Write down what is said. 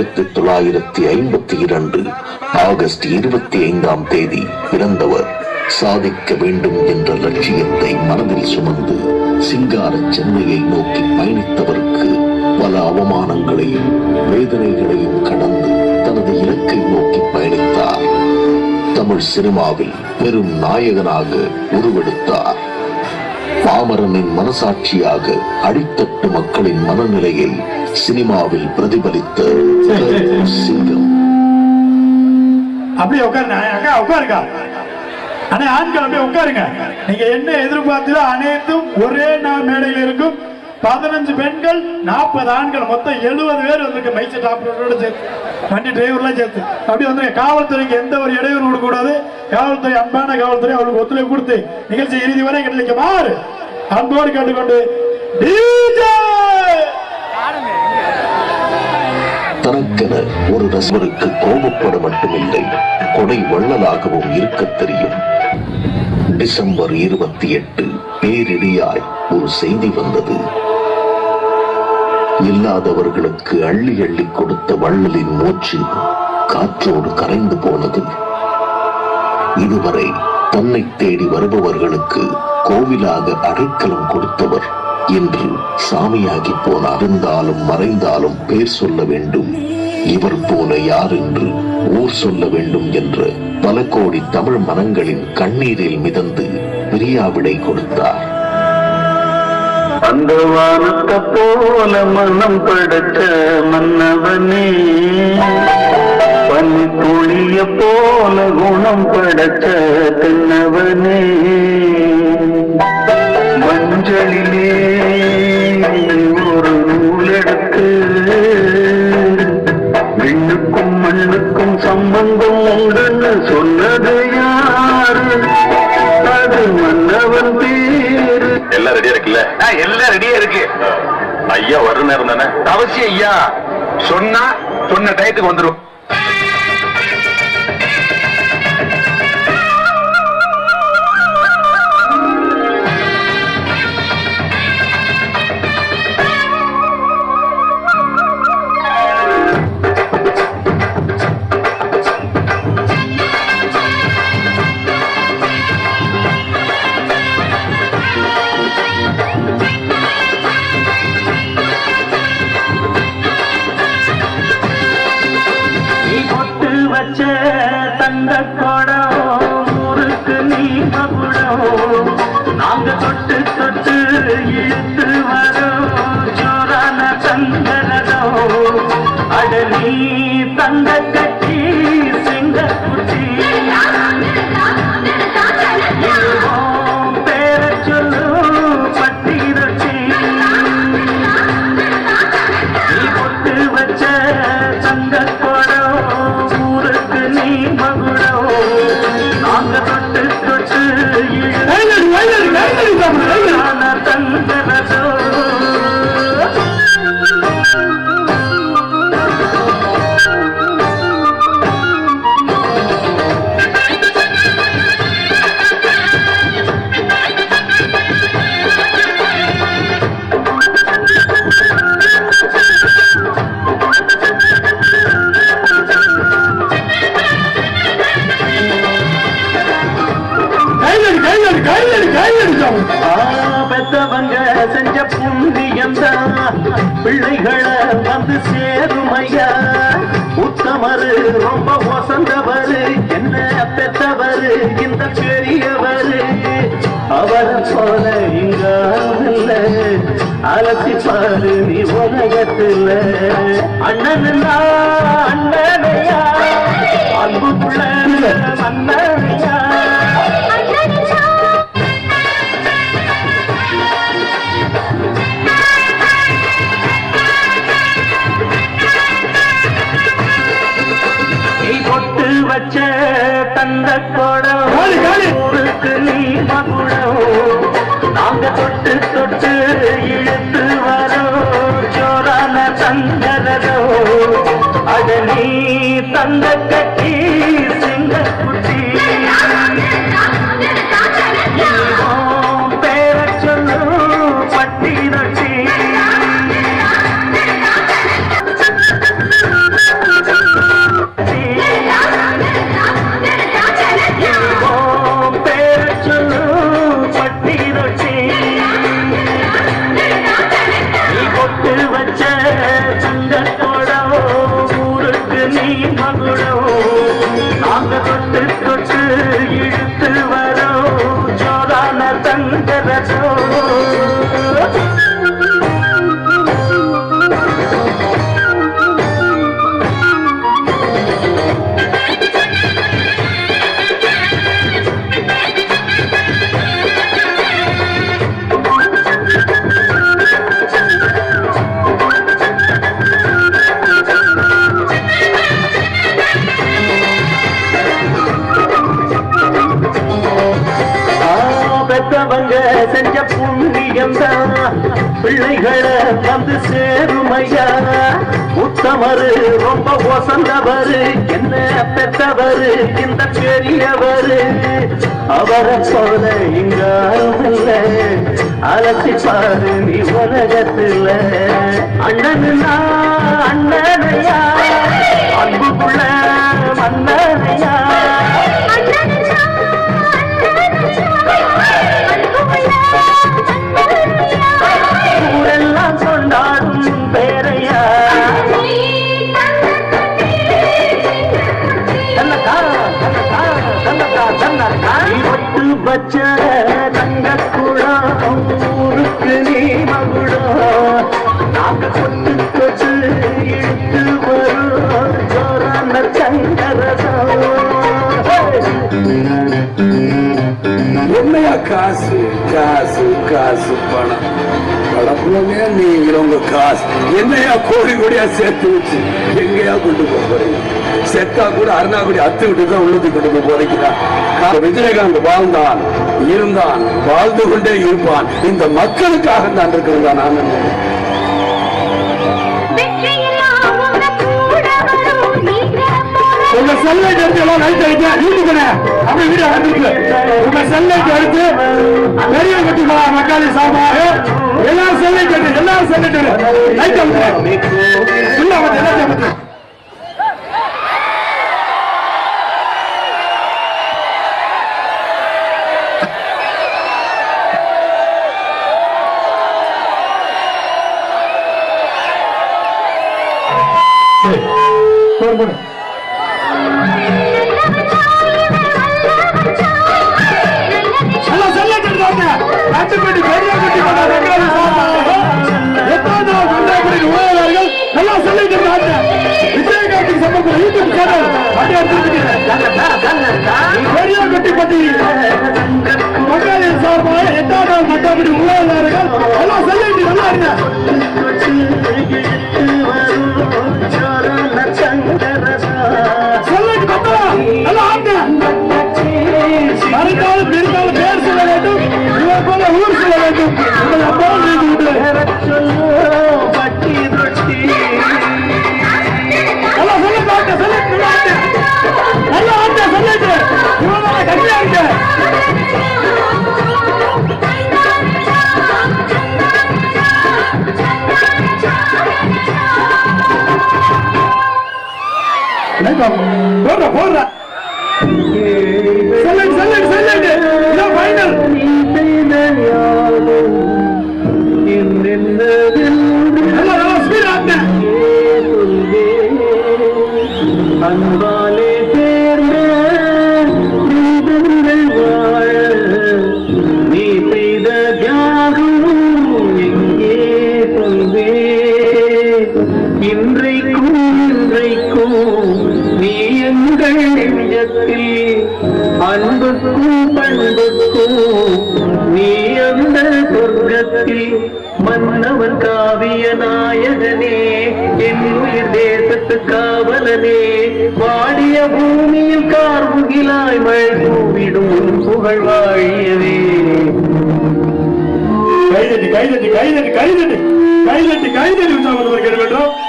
1952 August 25ஆம் தேதி பிறந்தவர். சாதிக்க வேண்டும் என்ற லட்சியத்தை மனதில் சுமந்து சிங்கார சென்னையை நோக்கி பயணித்தவருக்கு பல அவமானங்களையும் வேதனைகளையும் கடந்து தனது இலக்கை நோக்கி பயணித்தார். தமிழ் சினிமாவில் பெரும் நாயகனாக உருவெடுத்தார். பாமரனின் மனசாட்சியாக அடித்தட்டு மக்களின் மனநிலையை சினிமாவில் பிரதிபலித்த சிங்கம். அப்படியே உட்காருங்க அண்ணே, ஆண்கள் அப்படியே உட்காருங்க. நீங்க என்ன எதிர்பார்த்ததோ அனைத்தும் ஒரே மேடையில் இருக்கும். 15 பெண்கள் 40 ஆண்கள், மொத்தம் 70 பேர் வந்து மைசெட் ஆபரேட்டரோட சேர்த்து, வண்டி டிரைவர்லாம் சேர்த்து அப்படி வந்து காவல்துறைக்கு எந்த ஒரு இடையூறு கொடுக்கூடாது. காவல்துறை அன்பான காவல்துறை அவளுக்கு ஒத்துழைப்பு கொடுத்து நிகழ்ச்சி இறுதி வரை கட்டளிக்க மாறு அன்போடு கேட்டுக்கொண்டு தனக்கென ஒரு ரசிகருக்கு கோபப்பட மட்டுமில்லை, கொடை வள்ளலாகவும் இருக்க தெரியும். டிசம்பர் 28 பேரிடியாய் ஒரு செய்தி வந்தது. இல்லாதவர்களுக்கு அள்ளி அள்ளி கொடுத்த வள்ளலின் மூச்சு காற்றோடு கரைந்து போனது. இதுவரை தன்னை தேடி வருபவர்களுக்கு கோவிலாக அடைக்கலம் கொடுத்தவர் என்று சாமியாகி போனார். இருந்தாலும் மறைந்தாலும் பேர் சொல்ல வேண்டும், இவர் போல யார் என்று ஊர் சொல்ல வேண்டும் என்ற பல கோடி தமிழ் மனங்களின் கண்ணீரில் மிதந்து பிரியாவிடை கொடுத்தார். அந்த வானத்தை போல மனம் படைத்த மன்னவனே, பனி துளிய போல குணம் படைத்த தென்னவனே, மஞ்சளிலே ஒரு நூலெடுத்து விண்ணுக்கும் மண்ணுக்கும் சம்பந்தம் உண்டுன்னு சொன்னது யாரு? அது மன்னவன் பேரு. எல்லாம் ரெடியா இருக்குல்ல? எல்லாம் ரெடியா இருக்கு. ஐயா வர்ற நேரம் தானே? அவசியம் ஐயா. சொன்ன டயத்துக்கு வந்துடும். தந்த கொடம் ஊருக்கு நீ மகுடம், நாங்க தொட்டு தொட்டு இழுத்து வரோம் ஜோரான தங்கரதம். அட நீ தந்த கட்டி சிங்க குட்டி பேர சொல்லு பட்டி ரொட்டி. நீ பொட்டு வச்ச தங்க கொடம் ஊருக்கு நீ மகுடம், நாங்க தொட்டு தொட்டு தங்கரதோ. பெத்தவங்க செஞ்ச புண்ணியம்தான் பிள்ளைகளை வந்து சேருமையா. உத்தமரு ரொம்ப வசந்தவரு, என்ன பெத்தவரு இந்த பெரியவரு. அவரை போல இங்காமில்ல, அலசி பாரு நீ உலகத்துல. அண்ணனுன்னா அண்ணனையா, அன்புக்குள்ள மன்னனையா. வச்ச தந்த கொடம் ஊருக்கு நீ மகுடம், நாங்க தொட்டு தொட்டு இழுத்து வரோம் ஜோரான தங்கரதோ. அட நீ தந்த கட்டி சிங்க குட்டி பேர சொல்லு பட்டி ரொட்டி. நீ மகுடம் நாங்க தொட்டு தொட்டு இழுத்து வரோம் ஜோரான தங்கரசோ பெத்தவங்க செஞ்ச புண்ணியம் தான் பிள்ளைகளை வந்து சேருமையா உத்தமரு ரொம்ப வசந்தவரு என்ன பெத்தவரு இந்த பெரியவரு அவரை போல இங்காரும் இல்ல அலசி பாரு நீ உலகத்துல அண்ணனுனா அண்ணனையா அன்புக்குள்ள மன்னனையா ஊரெல்லாம் கொண்டாடும் பேரையா ஒட்டு பச்ச தங்கக்குளம் ஊருக்கு நீ மகுடம் நாங்க கொட்டு கொட்டு இழுத்து வரும் ஜோரான தங்கரசம் என்னையா காசு காசு காசு பணம் படப்புலமே நீங்க உங்க காசு என்னையா கோடி கோடியா சேர்த்து வச்சு எங்கேயா கொண்டு போக போறீங்க செத்தா கூட அருணாக்குடி அத்து விட்டு தான் உள்ளத்துக்கு கொண்டு போக போறீங்களா விஜயகாந்த் வாழ்ந்தான் இருந்தான் வாழ்ந்து கொண்டே இருப்பான் இந்த மக்களுக்காக தான் இருக்கிறதா நான் உங்க செல்லை எடுத்து எல்லாம் லைட் அடிக்க வீட்டுக்கு அப்படி வீடு அடைஞ்சிருக்கு உங்க செல்லை எடுத்து பெரிய கட்டி மக்காளி சார்பாக எல்லாரும் செல்லை கேட்டு எல்லாரும் செல்லை லைட் அடிச்சு போடு கட்டுப்பட்டு பெரிய கட்டி நல்லா சொல்லிட்டு விஜயகாந்த் சம்பந்தம் யூடியூப் சேனல் பெரிய கட்டிப்பட்டி மக்காளி சார்பாக 8ஆம் நாள் மட்டப்படி உழவாளர்கள் எல்லாம் சொல்லிட்டு நல்லா இருங்க சொல்லிட்டு பத்தலாம் நல்லா ஆங்க மறைந்தாலும் பிரிந்தாலும் பேர் சொல்ல வேண்டும் இவர் போல ஊர் சொல்ல வேண்டும் உங்களை அப்பா பட்டி ரொட்டி நல்லா சொல்லிட்டு ஆட்ட சொல்லிட்டு நல்லா ஆட்ட சொல்லிட்டு இவனால கம்மியா இருக்கு போடுற போடுற சொல்லிட்டு சொல்லிட்டு சொல்லிட்டு இதான் ஃபைனல் அன்பாலே தேர்ந்த வாழ நீ செய்த தியாகம் எங்கே சொல்வே இன்றைக்கும் நீ எங்கள் நெஞ்சத்தில் அன்புக்கும் பண்புக்கும் நீ அந்த சொர்க்கத்தில் மன்னவன் காவிய நாயகனே என் உயிர் தேசத்து காவலனே வாடிய பூமியில் கார்முகிலாய் மழை பூவிடும் புகழ் வாழியவே கைதட்டி கைதட்டி கைதட்டி கைதட்டி கைதட்டி கைதட்டி உற்சாகம் வேண்டும்